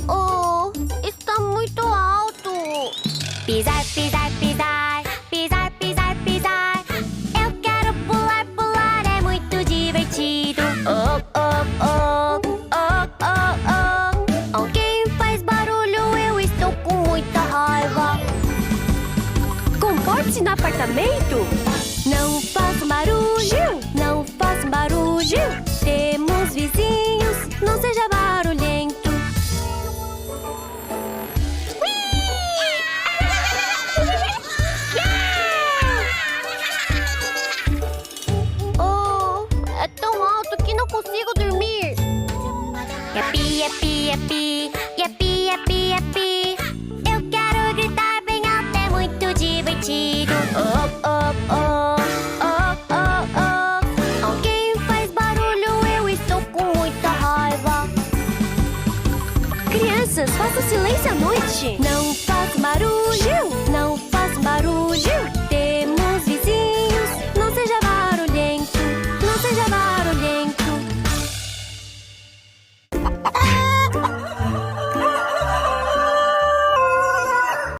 Oh, está muito alto. Pisar, pisar, pisar, pisar, pisar, pisar. Eu quero pular, pular, é muito divertido. Oh, oh, oh, oh, oh, oh. Alguém faz barulho, eu estou com muita raiva. Comporte-se no apartamento. Não façam barulho, não façam barulho. Temos vizinhos, não seja barulhento. Oh, é tão alto que não consigo dormir. Yapi, yapi, yapi, yapi, yapi, yapi. Eu quero gritar bem alto, é muito divertido. Oh, oh, oh, oh, oh, oh. Alguém faz barulho, eu estou com muita raiva. Crianças, façam silêncio à noite. Não façam barulho, não façam barulho.